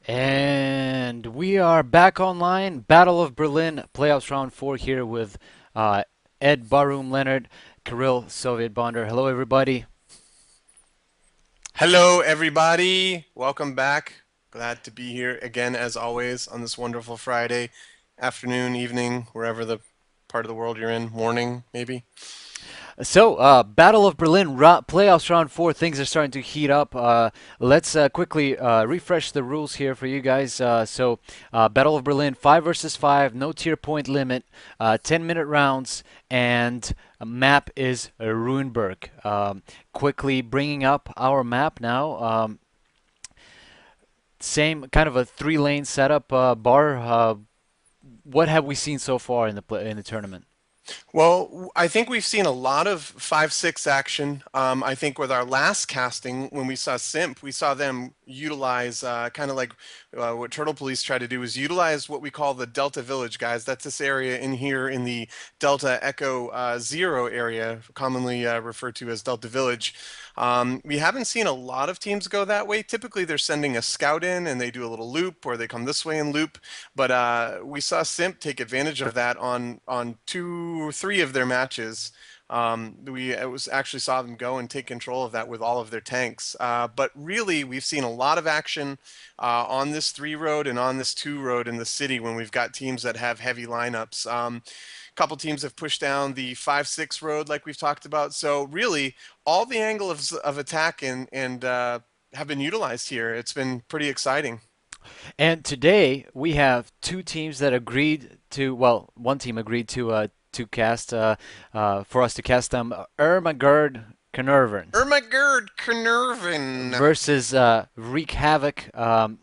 And we are back online. Battle of Berlin, playoffs round 4 here with uh, Ed Baroom Leonard, Kirill Soviet Bonder. Hello, everybody. Hello, everybody. Welcome back. Glad to be here again, as always, on this wonderful Friday afternoon, evening, wherever the part of the world you're in, morning, maybe. Battle of Berlin, playoffs round 4. Things are starting to heat up. Let's quickly refresh the rules here for you guys. Battle of Berlin, 5 versus 5, no tier point limit, 10-minute rounds, and map is Ruinberg. Quickly bringing up our map now. Same kind of a 3-lane setup. What have we seen so far in the tournament? Well, I think we've seen a lot of 5-6 action. I think with our last casting, when we saw Simp, we saw them utilize kind of like what Turtle Police try to do is utilize what we call the Delta Village, guys. That's this area in here in the Delta Echo Zero area, commonly referred to as Delta Village. We haven't seen a lot of teams go that way. Typically, they're sending a scout in and they do a little loop, or they come this way and loop. But we saw Simp take advantage of that on 2 or 3 of their matches. We actually saw them go and take control of that with all of their tanks. But really, we've seen a lot of action on this 3 road and on this 2 road in the city when we've got teams that have heavy lineups. Couple teams have pushed down the 5-6 road like we've talked about. So really, all the angle of attack and have been utilized here. It's been pretty exciting. And today we have two teams that agreed to, well, one team agreed to cast for us to cast them Ehrmagerd Caernervern Ehrmagerd Caernervern. versus Wreak Havok.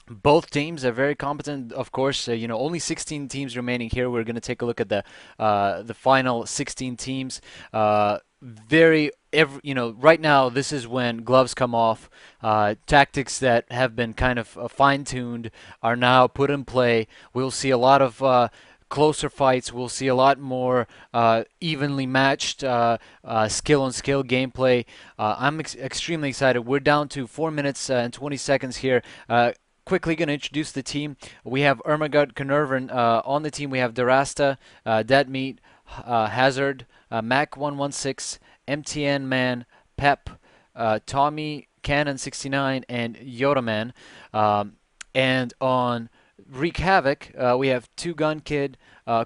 Both teams are very competent. Of course, only 16 teams remaining here. We're going to take a look at the final 16 teams. Right now, this is when gloves come off. Tactics that have been kind of fine-tuned are now put in play. We'll see a lot of closer fights. We'll see a lot more evenly matched skill on skill gameplay. I'm extremely excited. We're down to 4 minutes and 20 seconds here. Quickly going to introduce the team. We have Ehrmagerd Caernervern on the team. We have Darasta, Dead Meat, Hazard, Mac 116, MTN Man, Pep, Tommy Cannon 69, and Yoda Man. And on Wreak Havoc, we have Two Gun Kid,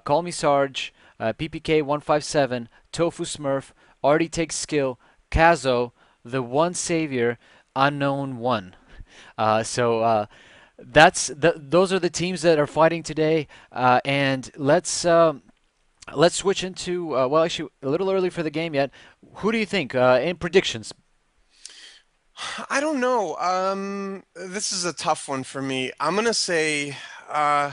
Call Me Sarge, PPK 157, Tofu Smurf, Artie Takes Skill, Kazo, The One Savior, Unknown One. Those are the teams that are fighting today, and let's switch into well, actually, a little early for the game yet. Who do you think in predictions? I don't know. This is a tough one for me. I'm gonna say, uh,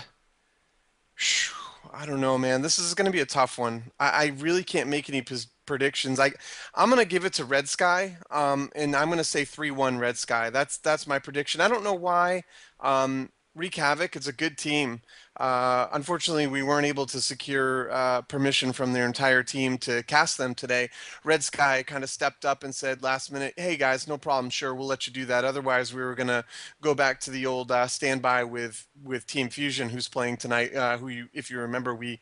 Phew, I don't know, man. This is going to be a tough one. I really can't make any predictions. I'm going to give it to Red Sky, and I'm going to say 3-1 Red Sky. That's my prediction. I don't know why. Wreak Havoc, it's a good team. Unfortunately, we weren't able to secure permission from their entire team to cast them today. Red Sky kind of stepped up and said last minute, "Hey guys, no problem. Sure, we'll let you do that." Otherwise, we were gonna go back to the old standby with Team Fusion, who's playing tonight. If you remember, we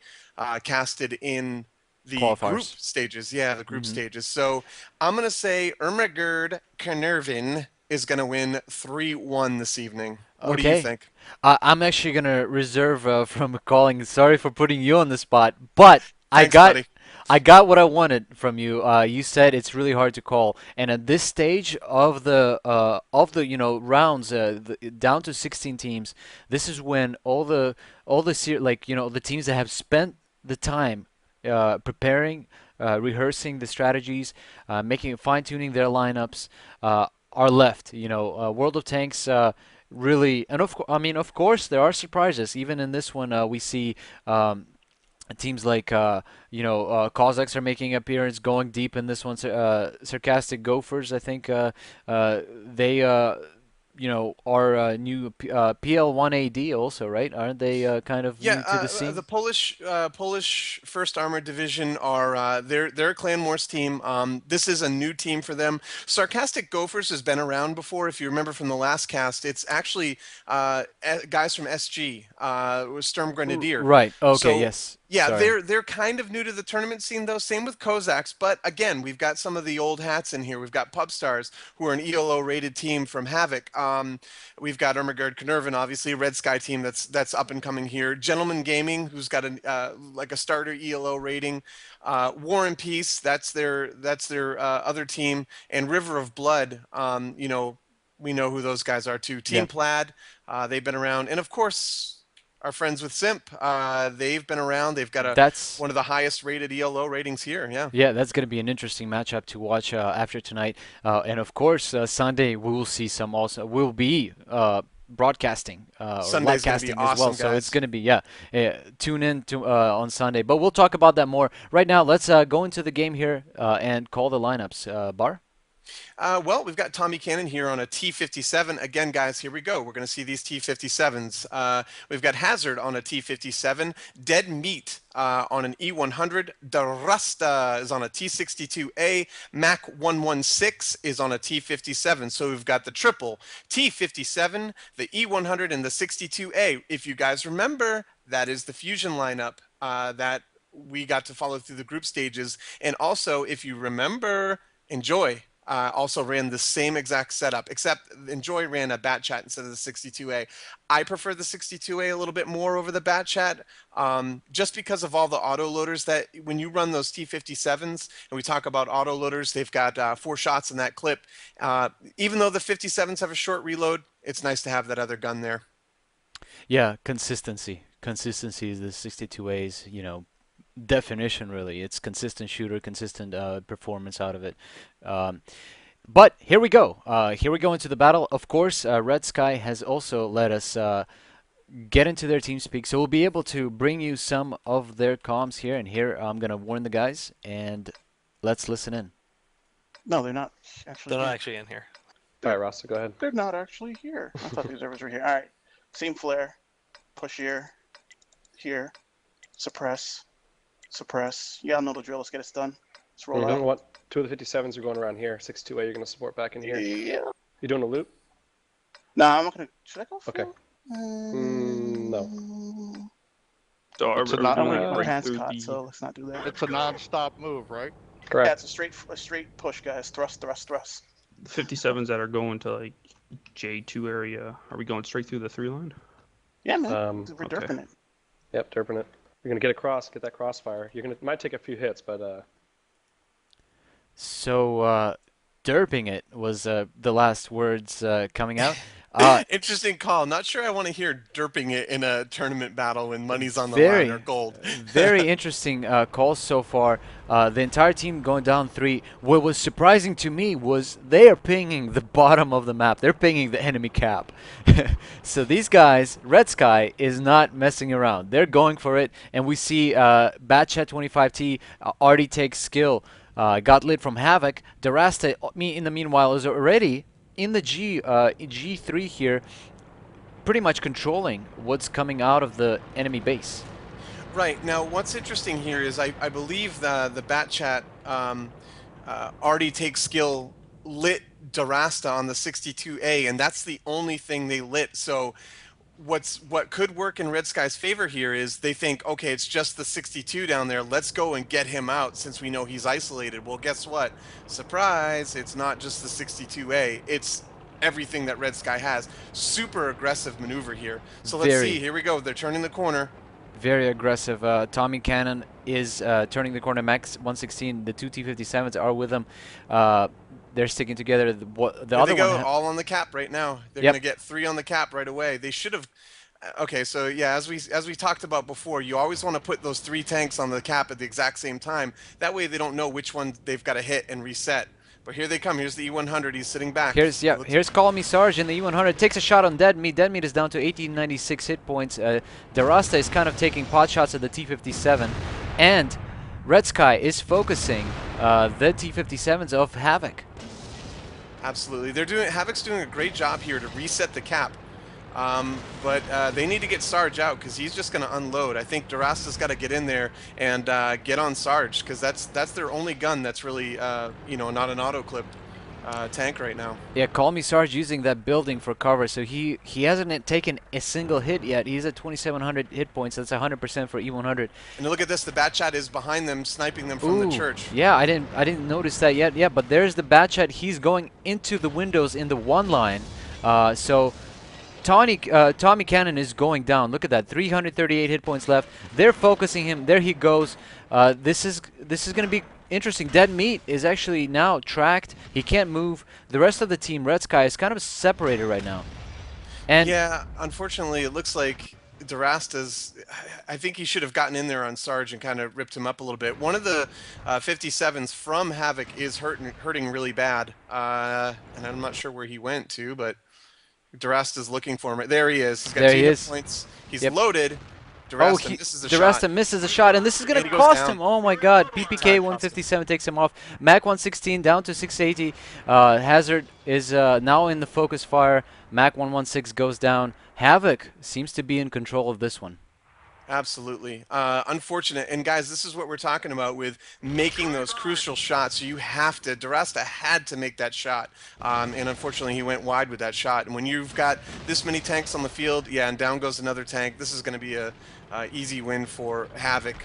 casted in the group Qualifiers. stages. Yeah, the group Hmm. stages. So I'm gonna say Ermagerd Caernervyn is gonna win 3-1 this evening. What do you Okay. think? I'm actually gonna reserve from calling. Sorry for putting you on the spot, but I Thanks, got buddy. I got what I wanted from you. You said it's really hard to call, and at this stage of the rounds, down to 16 teams, this is when the teams that have spent the time preparing, rehearsing the strategies, making fine tuning their lineups, are left. World of Tanks. Really, and I mean, of course, there are surprises. Even in this one, we see teams like Cossacks are making appearance, going deep in this one. Sarcastic Gophers, I think they you know, our new PL1AD also, right? Aren't they kind of Yeah, new to the scene? the Polish First Armored Division are they're a Clan Wars team. This is a new team for them. Sarcastic Gophers has been around before. If you remember from the last cast, it's actually guys from SG, Sturm Grenadier. Right. Okay. So Yes. yeah, Sorry. they're kind of new to the tournament scene though. Same with Kozaks, but again, we've got some of the old hats in here. We've got Pub Stars, who are an ELO rated team from Havok. We've got Ehrmagerd Caernervern, obviously a Red Sky team that's up and coming here. Gentleman Gaming, who's got a like a starter ELO rating. War and Peace, that's their other team, and River of Blood. We know who those guys are too. Yeah. Team Plaid, they've been around, and of course our friends with Simp, they've been around. They've got That's one of the highest rated ELO ratings here. Yeah. Yeah, that's going to be an interesting matchup to watch after tonight. And of course, Sunday we will see some also. We'll be broadcasting or live Sunday's going to be casting as well. awesome, So it's guys. going to be, yeah, tune in to on Sunday. But we'll talk about that more. Right now, let's go into the game here and call the lineups. Bar? Well, we've got Tommy Cannon here on a T57. Again, guys, here we go. We're going to see these T57s. We've got Hazard on a T57, Dead Meat on an E100, Darasta is on a T62A, Mac 116 is on a T57. So we've got the triple T57, the E100, and the 62A. If you guys remember, that is the fusion lineup that we got to follow through the group stages. And also, if you remember, Enjoy also ran the same exact setup, except Enjoy ran a bat chat instead of the 62A. I prefer the 62A a little bit more over the bat chat, just because of all the auto loaders that when you run those T57s, and we talk about auto loaders, they've got 4 shots in that clip. Even though the 57s have a short reload, it's nice to have that other gun there. Yeah, consistency. Consistency is the 62A's, you know, definition really. It's consistent shooter, consistent performance out of it. Um, but here we go. Here we go into the battle. Of course, Red Sky has also let us get into their team speak, so we'll be able to bring you some of their comms here. And here I'm gonna warn the guys, and let's listen in. No, they're not actually They're not here. actually in here. All right, Rasta, go ahead. They're not actually here. I thought the observers were here. All right. Seam flare. Push here. Suppress. Suppress. You gotta know the drill. Let's get it done. Let's roll You're doing out. what? 2 of the 57s are going around here. 6-2A, you're going to support back in here. Yeah. You doing a loop? Nah, I'm not gonna. Should I go for Okay. it? No. So are, So are we not, I'm gonna gonna get my break pants through caught, the? so let's not do that. It's a non-stop move, right? Yeah, Correct. it's a straight push, guys. Thrust, thrust, thrust. The 57s that are going to like J2 area. Are we going straight through the 3 line? Yeah, man. We're okay. derping it. Yep, derping it. You're going to get across, get that crossfire. You're going to might take a few hits, but So, derping it was the last words coming out. Interesting call. Not sure I want to hear derping it in a tournament battle when money's on the line or Very, gold. very interesting calls so far. The entire team going down 3. What was surprising to me was they are pinging the bottom of the map. They're pinging the enemy cap. So these guys, Red Sky, is not messing around. They're going for it. And we see Batchat 25T already takes skill. Got lit from Havok. Darasta, in the meanwhile, is already in the G3 here, pretty much controlling what's coming out of the enemy base. Right. Now, what's interesting here is I believe the Bat Chat already takes skill lit Darasta on the 62A, and that's the only thing they lit. So what could work in Red Sky's favor here is they think, okay, it's just the 62 down there. Let's go and get him out since we know he's isolated. Well, guess what? Surprise, it's not just the 62A. It's everything that Red Sky has. Super aggressive maneuver here. So let's see. Here we go. They're turning the corner. Very aggressive. Tommy Cannon is turning the corner. Max 116. The 2 T57s are with him. They're sticking together. The Here other they go, one. all on the cap right now. They're Yep. going to get 3 on the cap right away. They should have. Okay, so yeah, as we talked about before, you always want to put those 3 tanks on the cap at the exact same time. That way they don't know which one they've got to hit and reset. But here they come. Here's the E100. He's sitting back. Here's Call Me Sarge in the E100. Takes a shot on Dead Meat. Dead Meat is down to 1896 hit points. Darasta is kind of taking pot shots at the T57, and Red Sky is focusing the T57s of Havok. Absolutely. Havoc's doing a great job here to reset the cap. But they need to get Sarge out because he's just going to unload. I think Durasta's got to get in there and get on Sarge because that's their only gun that's really not an auto clip tank right now. Yeah, call me Sarge using that building for cover. So he hasn't taken a single hit yet. He's at 2,700 hit points. That's 100% for E100. And look at this. The Bat Chat is behind them, sniping them from the Ooh, church. yeah, I didn't notice that yet. Yeah, but there's the Bat Chat. He's going into the windows in the one line. So Tommy Cannon is going down. Look at that, 338 hit points left. They're focusing him. There he goes. This is going to be interesting. Dead Meat is actually now tracked. He can't move. The rest of the team, Red Sky, is kind of separated right now. And yeah, unfortunately, it looks like Durasta's. I think he should have gotten in there on Sarge and kind of ripped him up a little bit. One of the 57s from Havok is hurting really bad, and I'm not sure where he went to, but Durasta's looking for him. There he is. He's got there 2 he hit is. points. He's Yep. loaded. Oh, Durasta misses a Durasta shot. misses a shot, and this is going And to he goes cost down. him. Oh my God! PPK 157 takes him off. Mac 116 down to 680. Hazard is now in the focus fire. Mac 116 goes down. Havok seems to be in control of this one. Absolutely. Unfortunate. And guys, this is what we're talking about with making those crucial shots. So you have to, Durasta had to make that shot. And unfortunately, he went wide with that shot. And when you've got this many tanks on the field, yeah, and down goes another tank, this is going to be a easy win for Havok.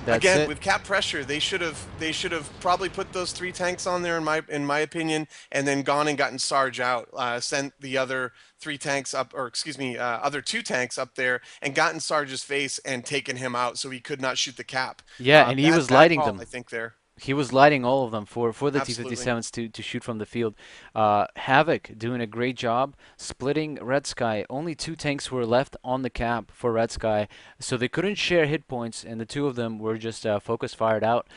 Again, with cap pressure, they should have probably put those 3 tanks on there in my opinion, and then gone and gotten Sarge out, sent the other 3 tanks up, or excuse me, other 2 tanks up there, and gotten Sarge's face and taken him out so he could not shoot the cap. Yeah, and he was lighting call, them. I think there. He was lighting all of them for the Absolutely. T-57s to shoot from the field. Havok doing a great job splitting Red Sky. Only 2 tanks were left on the cap for Red Sky, so they couldn't share hit points, and the 2 of them were just focus fired out.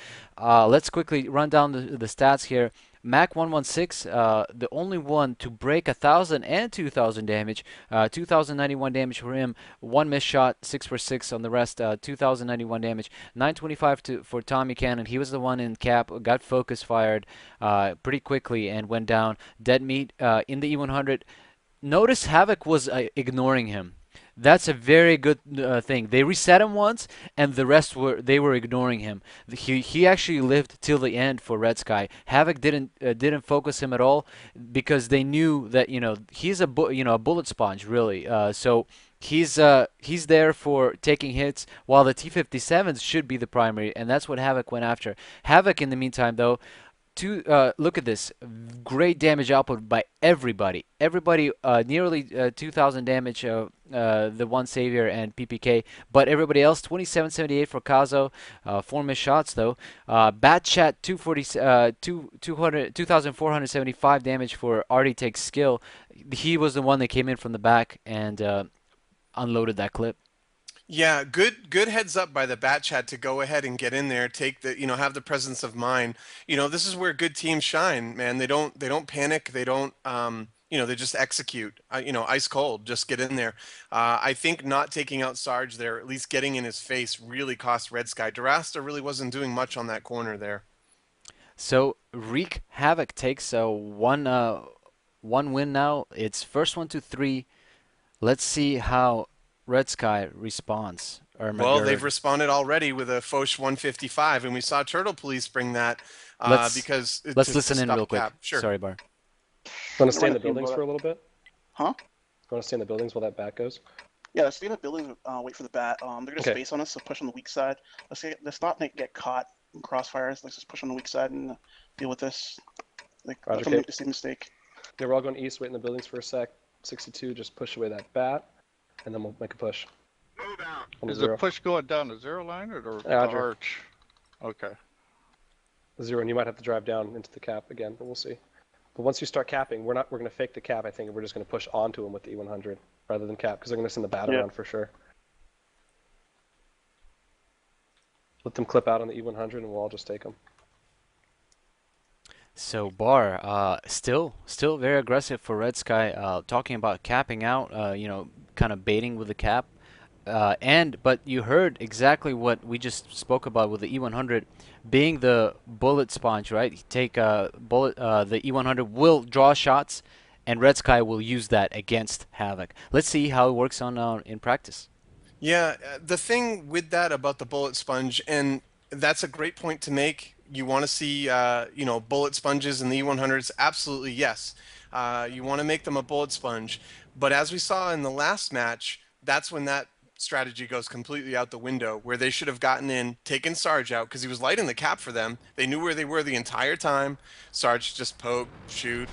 Let's quickly run down the stats here. Mac 116, the only one to break 1,000 and 2,000 damage. 2,091 damage for him. 1 missed shot, 6 for 6 on the rest. 2,091 damage. 925 for Tommy Cannon. He was the one in cap. Got focus fired pretty quickly and went down. Dead Meat in the E100. Notice Havok was ignoring him. That's a very good thing. They reset him once, and the rest were ignoring him. He actually lived till the end for Red Sky. Havok didn't focus him at all because they knew that he's a bullet sponge really. So he's there for taking hits, while the T-57s should be the primary, and that's what Havok went after. Havok, in the meantime, though. Look at this. Great damage output by everybody. Everybody, nearly 2,000 damage, the one Savior and PPK. But everybody else, 2778 for Kazo. 4 missed shots, though. Bat Chat, 2,475 damage for Artie Takes Skill. He was the one that came in from the back and unloaded that clip. Yeah, good heads up by the Bat Chat to go ahead and get in there, take the, have the presence of mind. This is where good teams shine, man. They don't panic. They don't, they just execute, ice cold, just get in there. I think not taking out Sarge there, at least getting in his face, really cost Red Sky. Durasta really wasn't doing much on that corner there. So Wreak Havok takes one win now. It's first 1 to 3. Let's see how Red Sky responds. Well, they've responded already with a Foch 155, and we saw Turtle Police bring that because let's listen in real quick. Sure. Sorry, Bar. Want to stay in the buildings for a little bit? Huh? Want to stay in the buildings while that bat goes? Yeah, let's stay in the buildings. Wait for the bat. They're gonna space on us, so push on the weak side. Let's not get caught in crossfires. Let's just push on the weak side and deal with this. Don't make the same mistake. Yeah, we're all going east. Wait in the buildings for a sec. 62, just push away that bat, and then we'll make a push. Is the push going down the 0 line or the arch? Okay. 0, and you might have to drive down into the cap again, but we'll see. But once you start capping, we're going to fake the cap, I think, and we're just going to push onto them with the E100 rather than cap, because they're going to send the bat around for sure. Let them clip out on the E100, and we'll all just take them. So Bar, still very aggressive for Red Sky. Talking about capping out, kind of baiting with the cap. But you heard exactly what we just spoke about with the E100 being the bullet sponge, right? You take a bullet, the E100 will draw shots, and Red Sky will use that against Havok. Let's see how it works on in practice. Yeah, the thing with that about the bullet sponge, and that's a great point to make. You want to see, bullet sponges in the E100s? Absolutely, yes. You want to make them a bullet sponge. But as we saw in the last match, that's when that strategy goes completely out the window, where they should have gotten in, taken Sarge out, because he was lighting the cap for them. They knew where they were the entire time. Sarge just poke, shoot.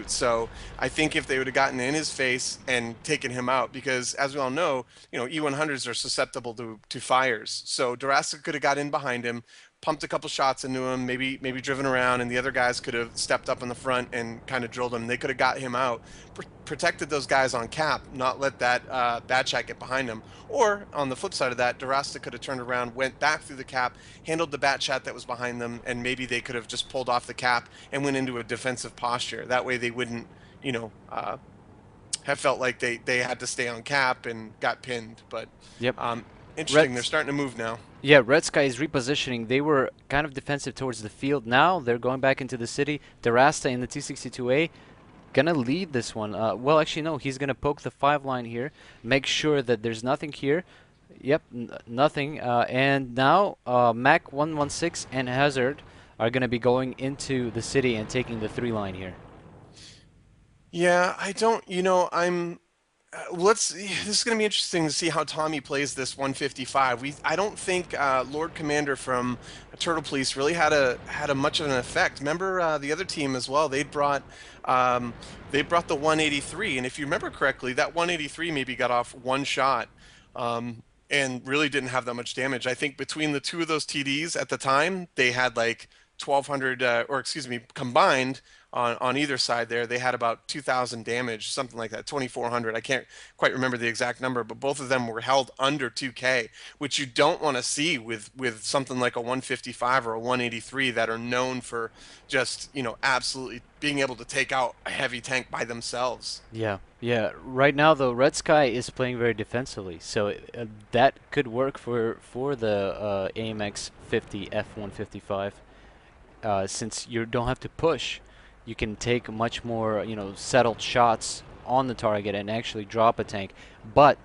So I think if they would have gotten in his face and taken him out, because as we all know, E100s are susceptible to fires. So Durasta could have got in behind him, pumped a couple shots into him, maybe driven around, and the other guys could have stepped up in the front and kind of drilled him. They could have got him out, protected those guys on cap, not let that bad shot get behind him. Or on the flip side of that, Durasta could have turned around, went back through the cap, handled the bat shot that was behind them, and maybe they could have just pulled off the cap and went into a defensive posture. That way they wouldn't, have felt like they had to stay on cap and got pinned. But Yep. Interesting. They're starting to move now. Yeah, Red Sky is repositioning. They were kind of defensive towards the field. Now they're going back into the city. Durasta in the 262A gonna lead this one. Well, actually, no. He's gonna poke the 5 line here. Make sure that there's nothing here. Yep, nothing. And now Mac 116 and Hazard are gonna be going into the city and taking the 3 line here. Yeah, I don't. This is going to be interesting to see how Tommy plays this 155. I don't think Lord Commander from Turtle Police really had a much of an effect. Remember the other team as well. They brought the 183, and if you remember correctly, that 183 maybe got off one shot, and really didn't have that much damage. I think between the two of those TDs at the time, they had like 1,200, or excuse me, combined on either side there, they had about 2,000 damage, something like that, 2,400. I can't quite remember the exact number, but both of them were held under 2K, which you don't want to see with something like a 155 or a 183 that are known for just, absolutely being able to take out a heavy tank by themselves. Yeah. Right now, though, Red Sky is playing very defensively, so that could work for the AMX 50 F155, since you don't have to push. You can take much more, settled shots on the target and actually drop a tank. But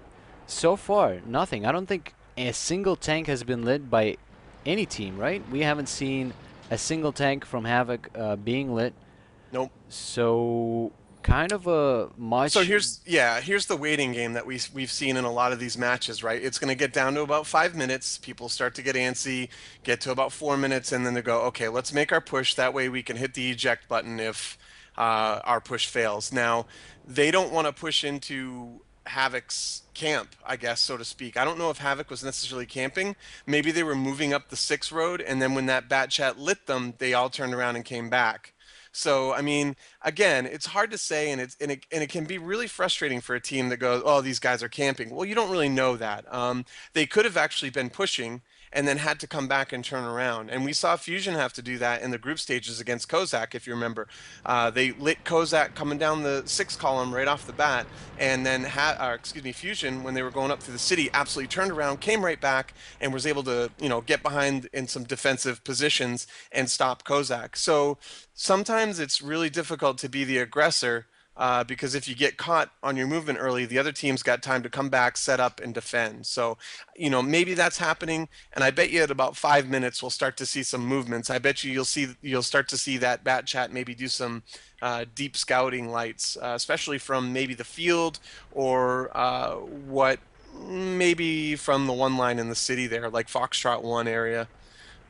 so far, nothing. I don't think a single tank has been lit by any team, right? We haven't seen a single tank from Havok being lit. Nope. So kind of a much. So here's the waiting game that we've seen in a lot of these matches, right? It's going to get down to about 5 minutes. People start to get antsy, get to about 4 minutes, and then they go, okay, let's make our push. That way we can hit the eject button if our push fails. Now, they don't want to push into Havok's camp, I guess, so to speak. I don't know if Havok was necessarily camping. Maybe they were moving up the 6 road, and then when that bat chat lit them, they all turned around and came back. So, I mean, again, it's hard to say, and it can be really frustrating for a team that goes, "Oh, these guys are camping." Well, you don't really know that. They could have actually been pushing and then had to come back and turn around. And we saw Fusion have to do that in the group stages against Kozak, if you remember. They lit Kozak coming down the 6 column right off the bat, and then Fusion, when they were going up through the city, absolutely turned around, came right back, and was able to, get behind in some defensive positions and stop Kozak. So sometimes it's really difficult to be the aggressor, because if you get caught on your movement early, the other team's got time to come back, set up, and defend. So, maybe that's happening, and I bet you at about 5 minutes we'll start to see some movements. I bet you'll start to see that bat chat maybe do some deep scouting lights, especially from maybe the field or what maybe from the one line in the city there, like Foxtrot 1 area.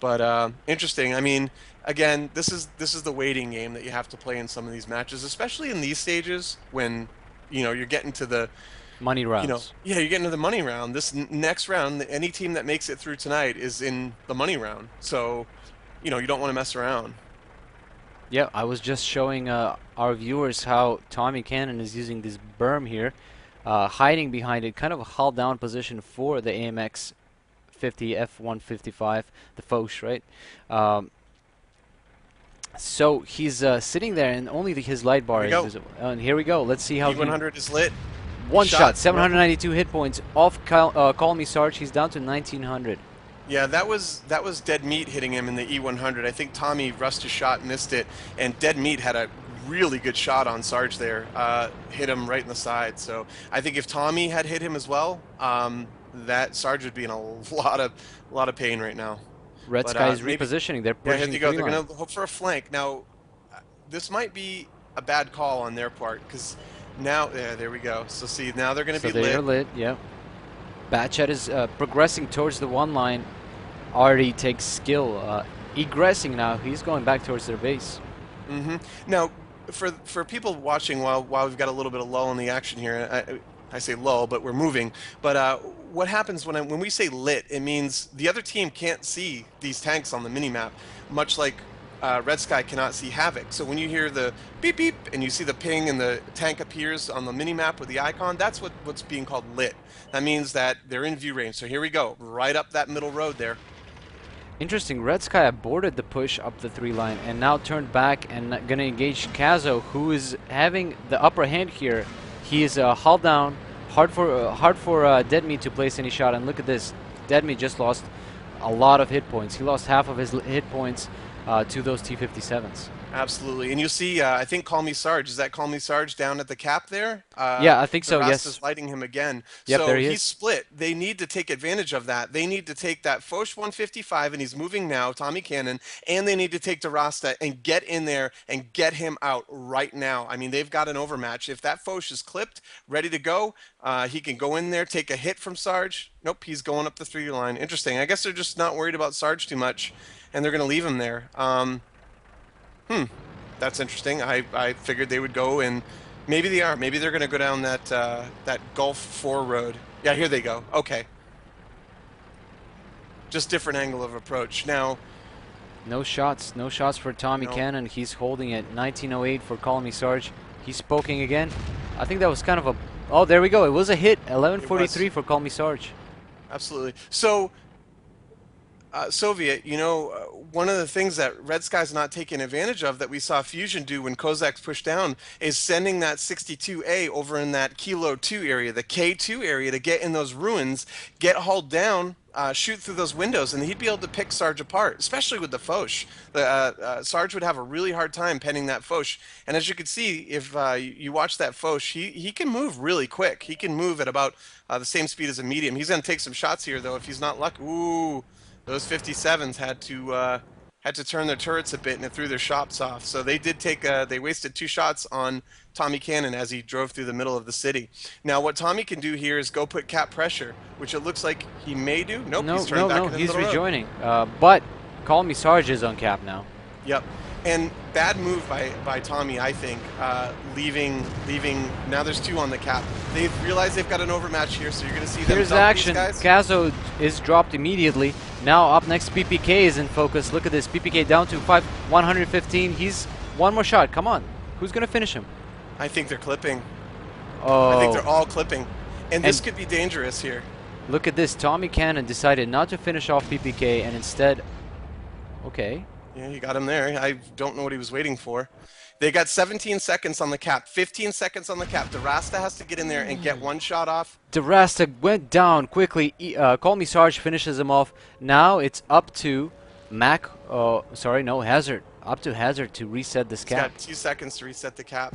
But interesting. I mean, again, this is the waiting game that you have to play in some of these matches, especially in these stages when you're getting to the money rounds. You're getting to the money round. This next round, any team that makes it through tonight is in the money round. So, you don't want to mess around. Yeah, I was just showing our viewers how Tommy Cannon is using this berm here, hiding behind it, kind of a hull down position for the AMX 50 F155, the Foch, right? So he's sitting there, and only his light bar is visible. And here we go. Let's see how E100 is lit. One shot, Shot, right? 792 hit points off Call Me Sarge. He's down to 1900. Yeah, that was Dead Meat hitting him in the E100. I think Tommy rushed his shot, missed it, and Dead Meat had a really good shot on Sarge there, hit him right in the side. So I think if Tommy had hit him as well, that Sarge would be in a lot of pain right now. Red But Sky is maybe, repositioning. They're yeah, here pushing they go. three They're line. gonna hope for a flank now. This might be a bad call on their part because now, yeah, there we go. So see, now they're gonna So be they're lit. lit. Yeah. Batchet is progressing towards the one line. Already takes skill. Egressing now. He's going back towards their base. Now, for people watching while we've got a little bit of lull in the action here, I say lull, but we're moving. But what happens when we say lit? It means the other team can't see these tanks on the minimap, much like Red Sky cannot see Havok. So when you hear the beep beep and you see the ping and the tank appears on the minimap with the icon, that's what's being called lit. That means that they're in view range. So here we go, right up that middle road there. Interesting. Red Sky aborted the push up the three line and now turned back and going to engage Kazo, who is having the upper hand here. He is hull down. Hard for Dead Meat to place any shot. And look at this. Dead Meat just lost a lot of hit points. He lost half of his hit points to those T-57s. Absolutely. And you'll see, I think Call Me Sarge. Is that Call Me Sarge down at the cap there? Yeah, I think so, yes. Rasta's lighting him again. Yep, So there he he's is. split. They need to take advantage of that. They need to take that Foch 155, and he's moving now, Tommy Cannon, and they need to take DeRasta and get in there and get him out right now. I mean, they've got an overmatch. If that Foch is clipped, ready to go, he can go in there, take a hit from Sarge. Nope, he's going up the three line. Interesting. I guess they're just not worried about Sarge too much, and they're going to leave him there. That's interesting. I figured they would go, and maybe they are. Maybe they're going to go down that that Gulf 4 road. Yeah, here they go. Okay. Just different angle of approach. Now, No shots for Tommy No. Cannon. He's holding at 1908 for Call Me Sarge. He's poking again. I think that was kind of a... Oh, there we go. It was a hit. 1143 for Call Me Sarge. absolutely. So, Soviet, you know, one of the things that Red Sky's not taking advantage of that we saw Fusion do when Kozak's pushed down is sending that 62A over in that Kilo 2 area, the K2 area, to get in those ruins, get hauled down, shoot through those windows, and he'd be able to pick Sarge apart, especially with the Foch. Sarge would have a really hard time penning that Foch. And as you can see, if you watch that Foch, he can move really quick. He can move at about the same speed as a medium. He's going to take some shots here, though, if he's not lucky. Ooh. Those 57s had to turn their turrets a bit and it threw their shots off. So they did take they wasted 2 shots on Tommy Cannon as he drove through the middle of the city. Now what Tommy can do here is go put cap pressure, which it looks like he may do. Nope, he's turned back into the he's middle road. rejoining. But Call Me Sarge is on cap now. Yep. And bad move by Tommy, I think, leaving. Now there's 2 on the cap. They've realized they've got an overmatch here, so you're going to see them Here's dump action. these guys. Kazo is dropped immediately. Now up next, PPK is in focus. Look at this. PPK down to 115. He's one more shot. Come on. Who's going to finish him? I think they're clipping. Oh. I think they're all clipping. And this could be dangerous here. Look at this. Tommy Cannon decided not to finish off PPK and instead... Okay. Yeah, he got him there. I don't know what he was waiting for. They got 17 seconds on the cap, 15 seconds on the cap. DeRasta has to get in there and get 1 shot off. DeRasta went down quickly. Call Me Sarge finishes him off. Now it's up to Hazard. Up to Hazard to reset this He's cap. got 2 seconds to reset the cap.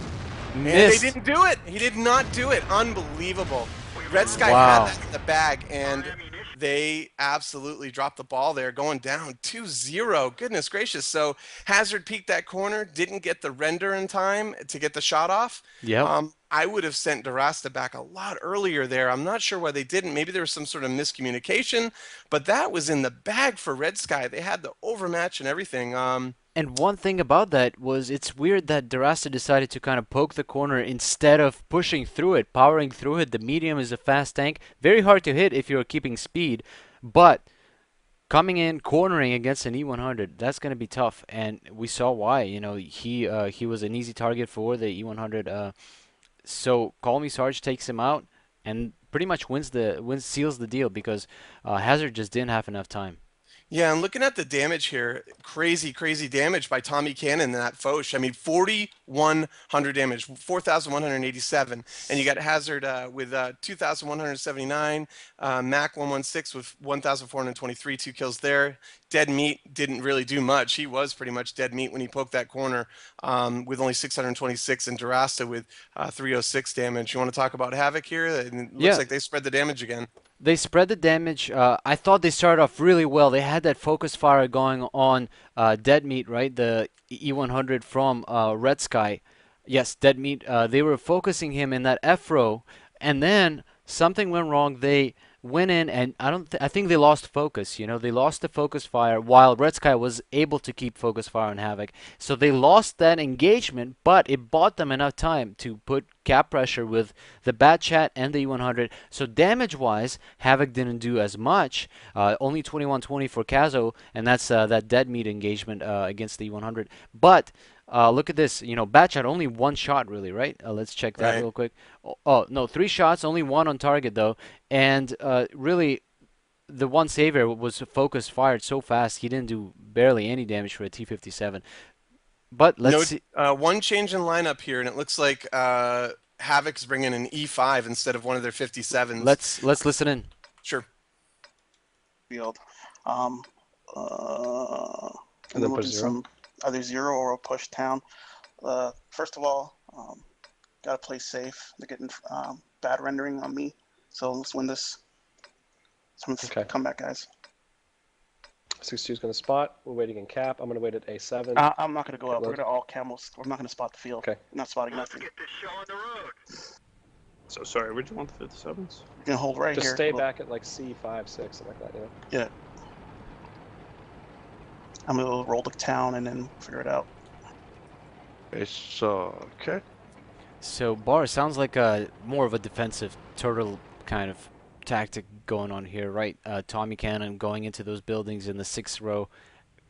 And Missed. they didn't do it. He did not do it. Unbelievable. Red Sky Wow. had that in the bag, and they absolutely dropped the ball there, going down 2-0. Goodness gracious. So Hazard peeked that corner, didn't get the render in time to get the shot off. Yep. I would have sent DeRasta back a lot earlier there. I'm not sure why they didn't. Maybe there was some sort of miscommunication, but that was in the bag for Red Sky. They had the overmatch and everything. And one thing about that was it's weird that DeRasta decided to kind of poke the corner instead of pushing through it, powering through it. The medium is a fast tank. Very hard to hit if you're keeping speed. But coming in, cornering against an E100, that's going to be tough. And we saw why. You know, he was an easy target for the E100. So Call Me Sarge takes him out and pretty much seals the deal because Hazard just didn't have enough time. Yeah, and looking at the damage here, crazy, crazy damage by Tommy Cannon in that Foch. I mean, 4,100 damage, 4,187. And you got Hazard with 2,179, Mac 116 with 1,423, 2 kills there. Dead Meat didn't really do much. He was pretty much dead meat when he poked that corner with only 626, and Durasta with 306 damage. You want to talk about Havok here? It looks Yeah, like they spread the damage again. they spread the damage. I thought they started off really well. They had that focus fire going on Dead Meat, right? The E100 from Red Sky. Yes, Dead Meat. They were focusing him in that F row, and then something went wrong. They went in, and I think they lost focus. You know, they lost the focus fire while Red Sky was able to keep focus fire on Havok. So they lost that engagement, but it bought them enough time to put cap pressure with the Bat Chat and the E100. So damage-wise, Havok didn't do as much. Only 2120 for Kazo, and that's that dead meat engagement against the E100. But look at this. You know, Bat Chat only one shot, really, right? Let's check that Right. real quick. Oh, no, 3 shots, only one on target though, and really the one savior was focus fired so fast he didn't do barely any damage for a T-57. But let's No, see. one change in lineup here, and it looks like Havok's bringing an E5 instead of one of their 57s. Let's listen in. Sure. Field. And And then then we'll push do zero. some either zero or we'll push town. First of all, gotta play safe. They're getting bad rendering on me, so let's win this. Okay. Come back, guys. 6-2 is going to spot. We're waiting in cap. I'm going to wait at A7. I'm not gonna go up. We're gonna all camels. We're not gonna spot the field. Okay. We're not spotting nothing. So sorry, where'd you want the 57s? We're gonna hold right Just here. stay back at like C5, 6, something like that, you know? Yeah. I'm gonna roll the town and then figure it out. It's okay. So Bar sounds like a more of a defensive turtle kind of tactic going on here, right? Tommy Cannon going into those buildings in the 6th row,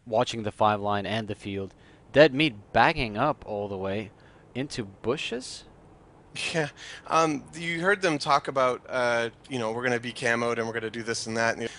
watching the 5 line and the field. Dead Meat backing up all the way into bushes. Yeah. You heard them talk about, you know, we're going to be camoed and we're going to do this and that.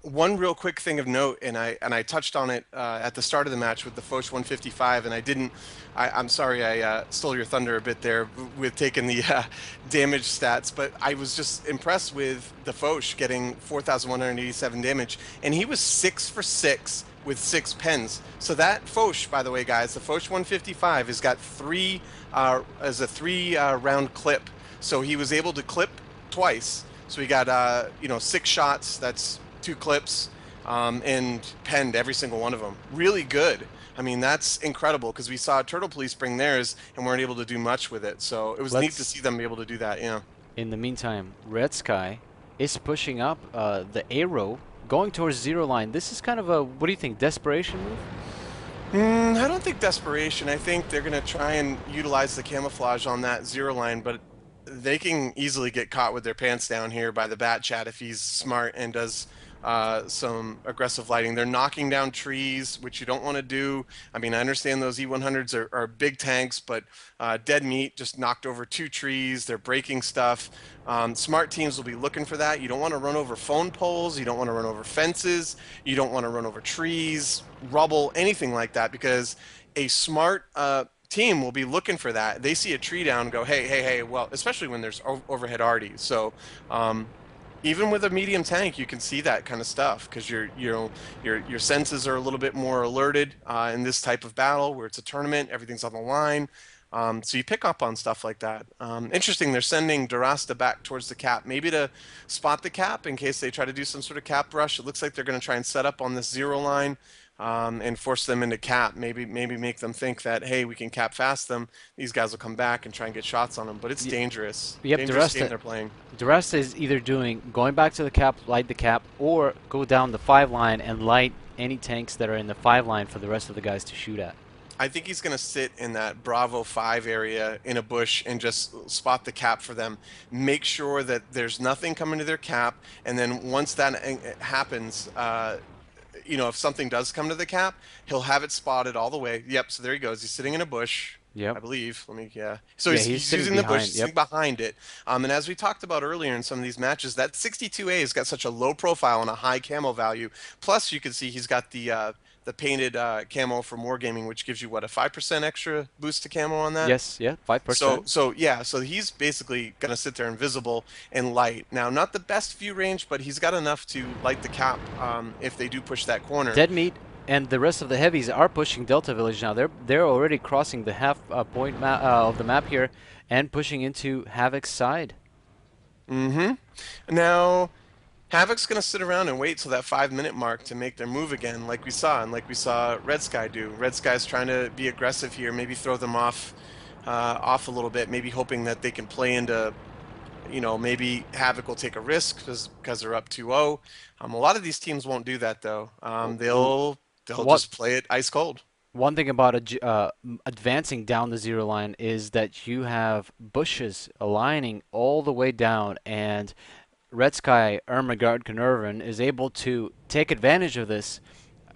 One real quick thing of note, and I touched on it at the start of the match with the Foch 155, and I'm sorry I stole your thunder a bit there with taking the damage stats, but I was just impressed with the Foch getting 4,187 damage, and he was 6 for 6 with 6 pens. So that Foch, by the way, guys, the Foch 155 has got as a 3 round clip. So he was able to clip twice. So he got, you know, 6 shots. That's 2 clips, and penned every single one of them. Really good. I mean, that's incredible because we saw Turtle Police bring theirs and weren't able to do much with it. So it was neat to see them be able to do that. Yeah. In the meantime, Red Sky is pushing up the arrow, going towards 0 line. This is kind of a, what do you think, desperation move? I don't think desperation. I think they're going to try and utilize the camouflage on that 0 line, but they can easily get caught with their pants down here by the Bat Chat if he's smart and does some aggressive lighting. They're knocking down trees, which you don't want to do. I mean, I understand those E100s are big tanks, but Dead Meat just knocked over 2 trees. They're breaking stuff. Smart teams will be looking for that. You don't want to run over phone poles. You don't want to run over fences. You don't want to run over trees, rubble, anything like that, because a smart team will be looking for that. They see a tree down and go, hey, well, especially when there's overhead arty. So even with a medium tank, you can see that kind of stuff because your senses are a little bit more alerted in this type of battle where it's a tournament, everything's on the line. So you pick up on stuff like that. Interesting, they're sending Durasta back towards the cap, maybe to spot the cap in case they try to do some sort of cap rush. It looks like they're going to try and set up on this 0 line and force them into cap. Maybe make them think that, hey, we can cap fast them. These guys will come back and try and get shots on them. But it's dangerous. Yep, Dangerous game they're playing. Durasta is either going back to the cap, light the cap, or go down the 5 line and light any tanks that are in the 5 line for the rest of the guys to shoot at. I think he's going to sit in that Bravo 5 area in a bush and just spot the cap for them. Make sure that there's nothing coming to their cap, and then once that happens, you know, if something does come to the cap, he'll have it spotted all the way. Yep, so there he goes. He's sitting in a bush. Yep. I believe. Let me, yeah. So Yeah, he's he's sitting using the bush, behind. he's Yep. sitting behind it. And as we talked about earlier in some of these matches, that 62A has got such a low profile and a high camo value. Plus, you can see he's got the painted camo for Wargaming, which gives you what, a 5% extra boost to camo on that. Yes. Yeah. 5%. So yeah, so he's basically gonna sit there invisible and light. Now, not the best view range, but he's got enough to light the cap if they do push that corner. Dead Meat and the rest of the heavies are pushing Delta Village now. They're already crossing the half point of the map here and pushing into Havok's side. Mm-hmm. Now, Havok's going to sit around and wait till that 5-minute mark to make their move again, like we saw, and like we saw Red Sky do. Red Sky's trying to be aggressive here, maybe throw them off a little bit, maybe hoping that they can play into, maybe Havok will take a risk because they're up 2-0. A lot of these teams won't do that, though. They'll What just play it ice cold. One thing about advancing down the zero line is that you have bushes aligning all the way down, and Red Sky Ehrmagerd Caernervern is able to take advantage of this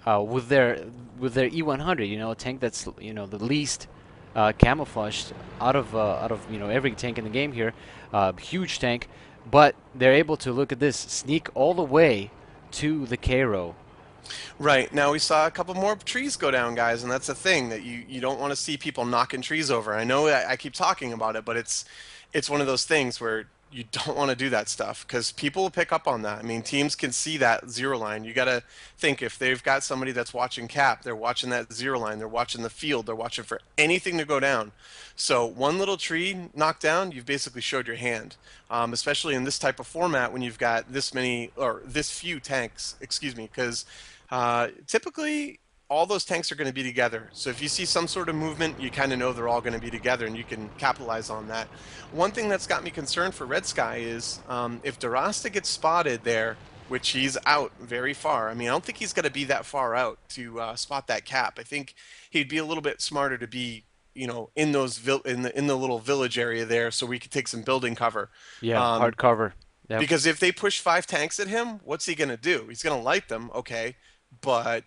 with their E100. A tank that's the least camouflaged out of every tank in the game here. Huge tank, but they're able to look at this, sneak all the way to the Cairo. Right. Now we saw a couple more trees go down, guys, and that's the thing that you don't want to see people knocking trees over. I know I keep talking about it, but it's one of those things where you don't want to do that stuff because people will pick up on that. I mean, teams can see that zero line. You got to think if they've got somebody that's watching cap, they're watching that zero line, they're watching the field, they're watching for anything to go down. So one little tree knocked down, you've basically showed your hand, especially in this type of format when you've got this many or this few tanks, excuse me, because typically all those tanks are going to be together. So if you see some sort of movement, you kind of know they're all going to be together and you can capitalize on that. One thing that's got me concerned for Red Sky is if Durasta gets spotted there, which he's out very far. I mean, I don't think he's going to be that far out to spot that cap. I think he'd be a little bit smarter to be, in those in the little village area there, so we could take some building cover. Yeah, hard cover. Yep. Because if they push 5 tanks at him, what's he going to do? He's going to light them, okay, but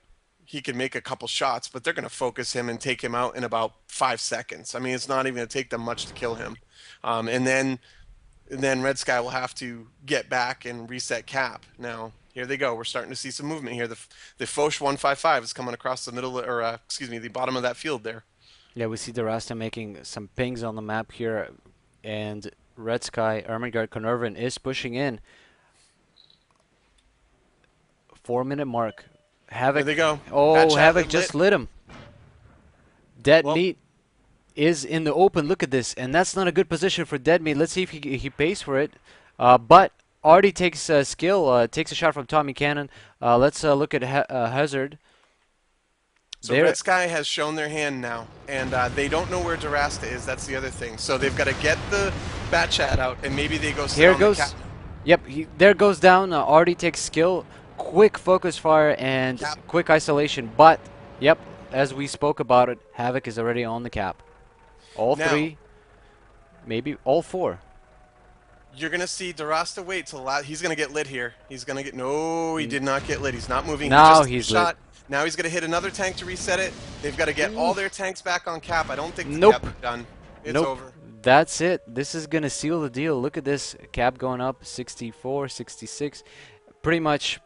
he can make a couple shots, but they're going to focus him and take him out in about 5 seconds. I mean, it's not even going to take them much to kill him. And then Red Sky will have to get back and reset cap. Now, here they go. We're starting to see some movement here. The Foch 155 is coming across the middle, or excuse me, the bottom of that field there. Yeah, we see Durasta making some pings on the map here, and Red Sky Ehrmagerd Caernervern is pushing in. 4-minute mark. Havok. There they go. Oh, Havok just lit him. Dead Meat is in the open. Look at this, and that's not a good position for Dead Meat. Let's see if he pays for it. But already takes a skill, takes a shot from Tommy Cannon. Let's look at Hazard. So Red Sky has shown their hand now, and they don't know where Durasta is. That's the other thing. So they've got to get the bat chat out, and maybe they go sit Here on goes. the cap. Yep, there goes down. Artie takes skill, quick focus fire, and quick isolation. But, yep, as we spoke about it, Havok is already on the cap. All now, 3, maybe all 4. You're going to see Durasta wait till he's going to get lit here. He's going to get, no, he did not get lit. He's not moving. Now he's shot. Now he's going to hit another tank to reset it. They've got to get all their tanks back on cap. I don't think the cap's done. It's over. That's it. This is going to seal the deal. Look at this. Cap going up, 64, 66. Pretty much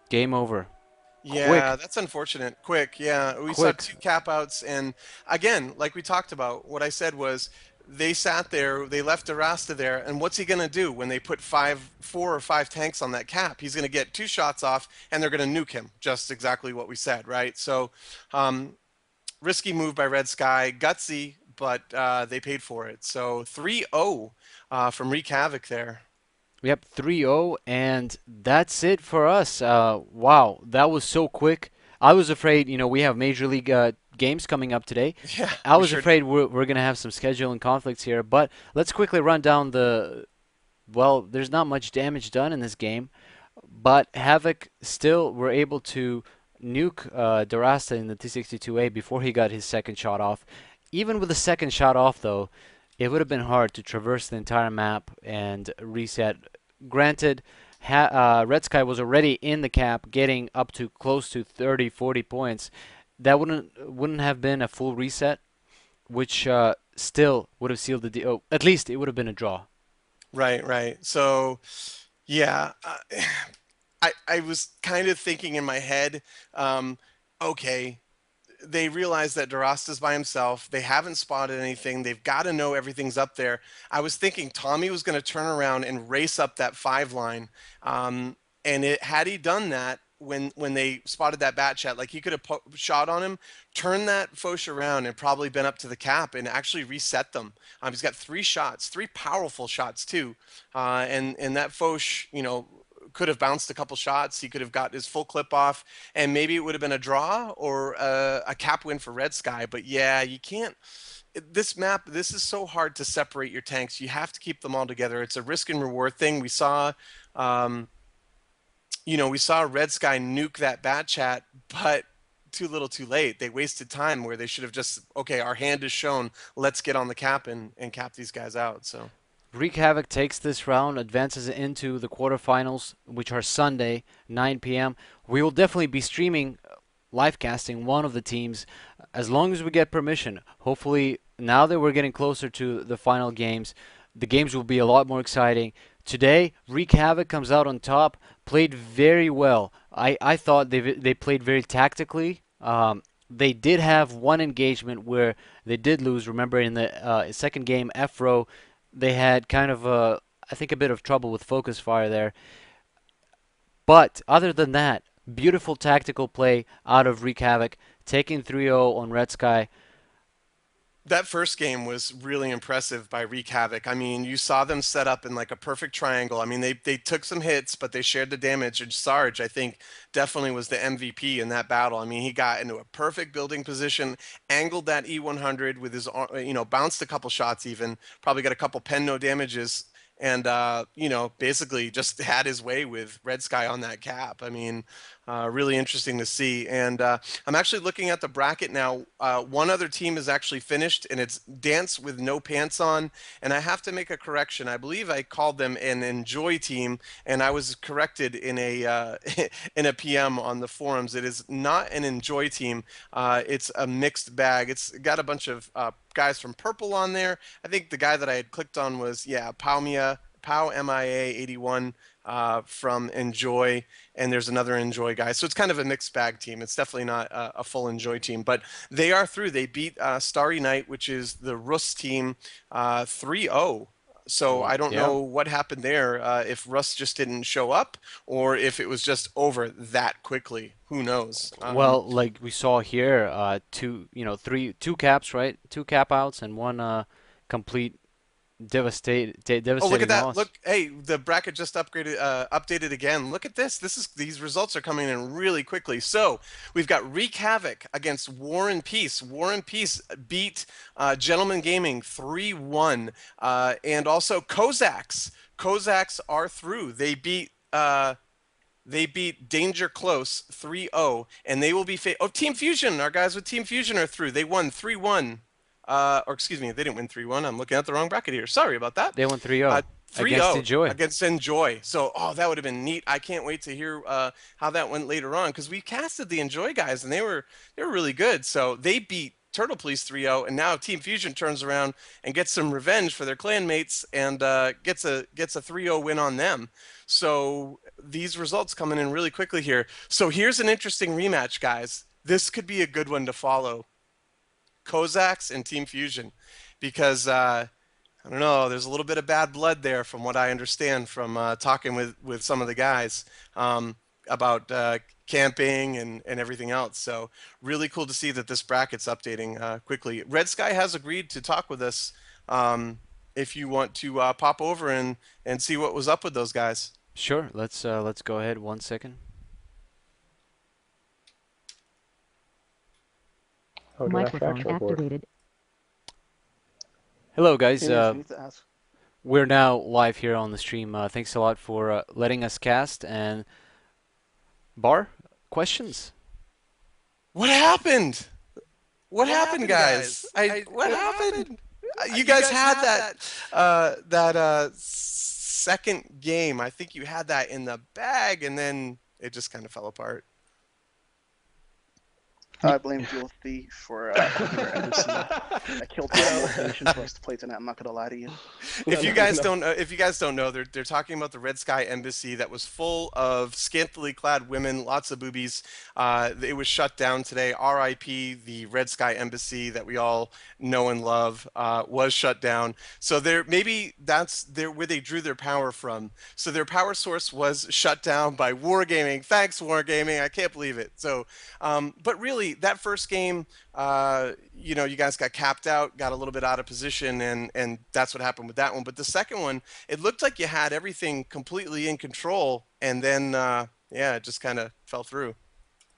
game over. Yeah, Quick. That's unfortunate. Quick, yeah. We saw 2 cap outs, and again, like we talked about, what I said was they sat there, they left Durasta there, and what's he going to do when they put 4 or 5 tanks on that cap? He's going to get 2 shots off, and they're going to nuke him. Just exactly what we said, right? So, risky move by Red Sky, gutsy, but they paid for it. So 3-0 from Wreak Havok there. Yep, 3-0, and that's it for us. Wow, that was so quick. I was afraid, we have Major League games coming up today. Yeah, I was afraid we're going to have some scheduling conflicts here, but let's quickly run down there's not much damage done in this game, but Havok still were able to nuke Durasta in the T-62A before he got his second shot off. Even with the second shot off, though, it would have been hard to traverse the entire map and reset. Granted, Red Sky was already in the cap, getting up to close to 30, 40 points. That wouldn't have been a full reset which still would have sealed the deal. Oh, at least it would have been a draw. Right, right. So, yeah, I was kind of thinking in my head, okay, they realize that DeRosta's by himself. They haven't spotted anything. They've got to know everything's up there. I was thinking Tommy was going to turn around and race up that 5 line. And had he done that when they spotted that bat chat, like he could have shot on him, turned that Foch around and probably been up to the cap and actually reset them. He's got 3 shots, 3 powerful shots too. And that Foch, could have bounced a couple shots. He could have got his full clip off, and maybe it would have been a draw or a cap win for Red Sky. But yeah, you can't. This map, this is so hard to separate your tanks. You have to keep them all together. It's a risk and reward thing. Um, we saw Red Sky nuke that bat chat, but too little too late. They wasted time where they should have just, okay, our hand is shown. Let's get on the cap and cap these guys out. So. Wreak Havok takes this round, advances into the quarterfinals, which are Sunday, 9 p.m. We will definitely be streaming, live casting one of the teams as long as we get permission. Hopefully, now that we're getting closer to the final games, the games will be a lot more exciting. Today, Wreak Havok comes out on top, played very well. I thought they played very tactically. They did have one engagement where they did lose. Remember, in the second game, F-Row, they had kind of I think a bit of trouble with focus fire there. But other than that, beautiful tactical play out of Wreak Havok, taking 3-0 on Red Sky. That first game was really impressive by Wreak Havok. I mean, you saw them set up in like a perfect triangle. I mean, they took some hits, but they shared the damage. And Sarge, I think, definitely was the MVP in that battle. I mean, he got into a perfect building position, angled that E100 with his, bounced a couple shots even, probably got a couple pen no damages, and basically just had his way with Red Sky on that cap. I mean, really interesting to see. And I'm actually looking at the bracket now. One other team is actually finished, and it's Dance with No Pants On. And I have to make a correction. I believe I called them an Enjoy team, and I was corrected in a in a PM on the forums. It is not an Enjoy team. It's a mixed bag. It's got a bunch of guys from Purple on there. I think the guy that I had clicked on was, Pau MIA 81 from Enjoy, and there's another Enjoy guy. So it's kind of a mixed bag team. It's definitely not a full Enjoy team, but they are through. They beat Starry Night, which is the Rus team, 3-0. So I don't know what happened there, if Russ just didn't show up or if it was just over that quickly. Who knows? Well, like we saw here, two caps, right? 2 cap outs and one complete devastating Oh, look at that. loss. Look, hey, the bracket just updated again. Look at this. These results are coming in really quickly. So we've got Wreak Havok against War and Peace. War and Peace beat Gentleman Gaming 3-1. And also Kozaks. Kozaks are through. They beat Danger Close 3-0, and they will be Team Fusion. Our guys with Team Fusion are through. They won 3-1. Or excuse me, they didn't win 3-1. I'm looking at the wrong bracket here. Sorry about that. They won 3-0 against Enjoy. Against Enjoy. So, that would have been neat. I can't wait to hear how that went later on, because we casted the Enjoy guys and they were really good. So they beat Turtle Police 3-0, and now Team Fusion turns around and gets some revenge for their clan mates and gets a 3-0 win on them. So these results coming in really quickly here. So here's an interesting rematch, guys. This could be a good one to follow. Kozaks and Team Fusion, because I don't know, there's a little bit of bad blood there from what I understand from talking with some of the guys about camping and everything else. So really cool to see that this bracket's updating quickly. Red Sky has agreed to talk with us if you want to pop over and see what was up with those guys. Sure, let's go ahead 1 second. Microphone activated. Hello, guys. We're now live here on the stream. Thanks a lot for letting us cast. And Bar, questions? What happened? What happened, guys? What happened? You guys had that second game. I think you had that in the bag, and then it just kind of fell apart. I blame Jewel Thief for your embassy. I killed all motivation for us to play tonight. I'm not gonna lie to you. If you guys don't know, they're talking about the Red Sky Embassy that was full of scantily clad women, lots of boobies. It was shut down today. R.I.P. The Red Sky Embassy that we all know and love was shut down. So maybe that's where they drew their power from. So their power source was shut down by Wargaming. Thanks, Wargaming. I can't believe it. So, but really, that first game, you know, you guys got capped out, got a little bit out of position, and that's what happened with that one. But the second one, it looked like you had everything completely in control, and then yeah, it just kind of fell through.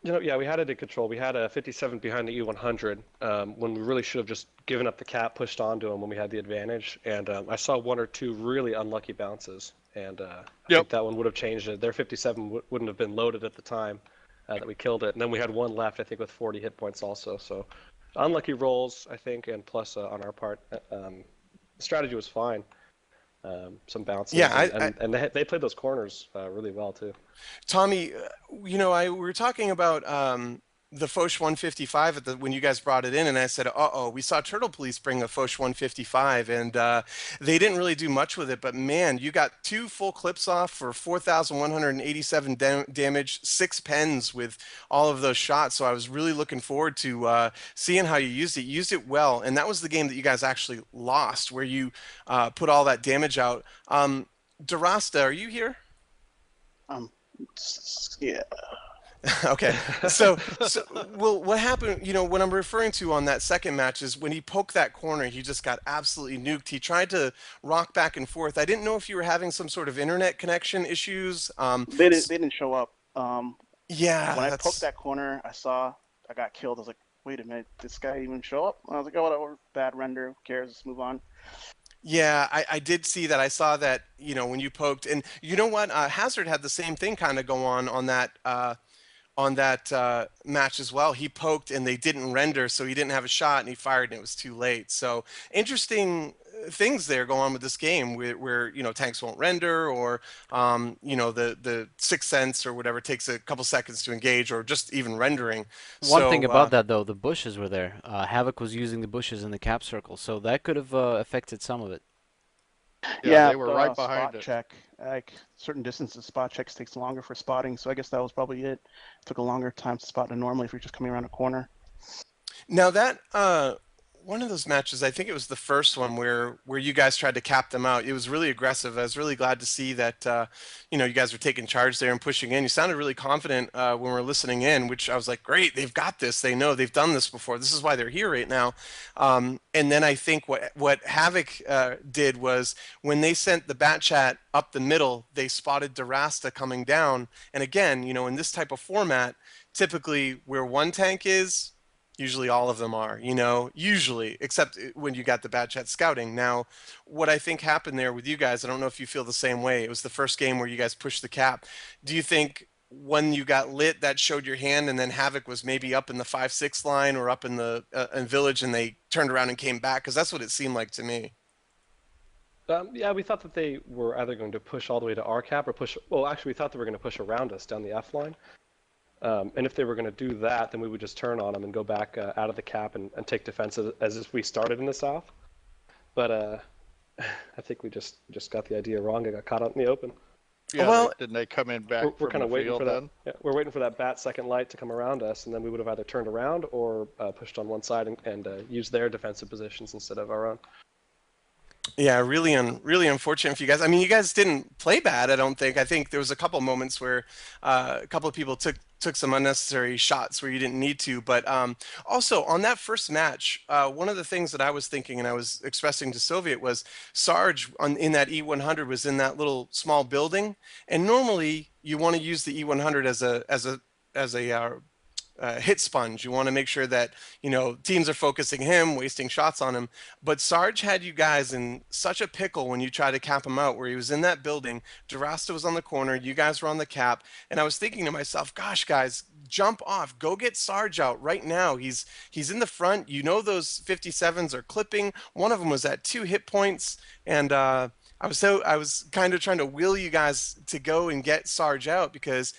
You know, yeah, we had it in control. We had a 57 behind the E100 when we really should have just given up the cap, pushed onto him when we had the advantage. And I saw one or two really unlucky bounces, and I think that one would have changed it. Their 57 wouldn't have been loaded at the time that we killed it. And then we had one left, I think, with 40 hit points also. So unlucky rolls, I think, and plus on our part, the strategy was fine. Some bounces. Yeah, and they played those corners really well too. Tommy, you know, we were talking about the Foch 155 when you guys brought it in, and I said, uh-oh, we saw Turtle Police bring a Foch 155, and they didn't really do much with it, but man, you got 2 full clips off for 4,187 damage, 6 pens with all of those shots, so I was really looking forward to seeing how you used it. You used it well, and that was the game that you guys actually lost, where you put all that damage out. Darasta, are you here? Yeah. Okay, so well, what happened, you know, what I'm referring to on that second match is when he poked that corner, he just got absolutely nuked. He tried to rock back and forth. I didn't know if you were having some sort of internet connection issues. They didn't show up. Yeah. When I poked that corner, I got killed. I was like, wait a minute, this guy even show up? I was like, oh, whatever, bad render, who cares, let's move on. Yeah, I did see that. I saw that, you know, when you poked, and you know what, Hazard had the same thing kind of go on that match as well. He poked and they didn't render, so he didn't have a shot, and he fired and it was too late. So interesting things there go on with this game where you know, tanks won't render, or you know, the 6th sense or whatever takes a couple seconds to engage, or just even rendering. One thing about that though, the bushes were there. Havok was using the bushes in the cap circle, so that could have affected some of it. Yeah, they were right behind it. Check, like certain distances, spot checks takes longer for spotting, so I guess that was probably it. Took a longer time to spot than normally if you're just coming around a corner. Now that one of those matches, I think it was the first one where you guys tried to cap them out. It was really aggressive. I was really glad to see that you know, you guys were taking charge there and pushing in. You sounded really confident when we were listening in, which I was like, great, they've got this. They know they've done this before. This is why they're here right now. And then I think what Havok did was when they sent the bat chat up the middle, they spotted Darasta coming down. And again, you know, in this type of format, typically where one tank is, usually all of them are, you know, usually, except when you got the bad chat scouting. Now, what I think happened there with you guys, I don't know if you feel the same way. It was the first game where you guys pushed the cap. Do you think when you got lit, that showed your hand, and then Havok was maybe up in the 5-6 line or up in the in Village, and they turned around and came back? Because that's what it seemed like to me. Yeah, we thought that they were either going to push all the way to our cap or push, well, actually, we thought they were going to push around us down the F line. And if they were going to do that, then we would just turn on them and go back out of the cap and take defense as if we started in the south. But I think we just got the idea wrong. I got caught out in the open. Yeah, well, didn't they come in back we're kind of waiting for then? that. Yeah, we're waiting for that bat second light to come around us, and then we would have either turned around or pushed on one side and used their defensive positions instead of our own. Yeah, really unfortunate for you guys. I mean, you guys didn't play bad, I don't think. I think there was a couple moments where a couple of people took some unnecessary shots where you didn't need to. But also on that first match, one of the things that I was thinking and I was expressing to Soviet was Sarge in that E100 was in that little small building, and normally you want to use the E100 as a hit sponge. You want to make sure that, you know, teams are focusing him, wasting shots on him. But Sarge had you guys in such a pickle when you tried to cap him out, where he was in that building, Darasta was on the corner, you guys were on the cap, and I was thinking to myself, gosh, guys, jump off, go get Sarge out right now. He's in the front. You know, those 57s are clipping. One of them was at 2 hit points, and I was kind of trying to will you guys to go and get Sarge out, because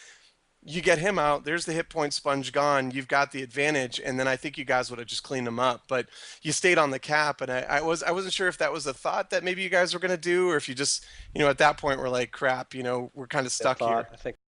you get him out. There's the hit point sponge gone. You've got the advantage, and then I think you guys would have just cleaned him up. But you stayed on the cap, and I wasn't sure if that was a thought that maybe you guys were gonna do, or if you just, at that point were like, crap, we're kind of stuck here. I think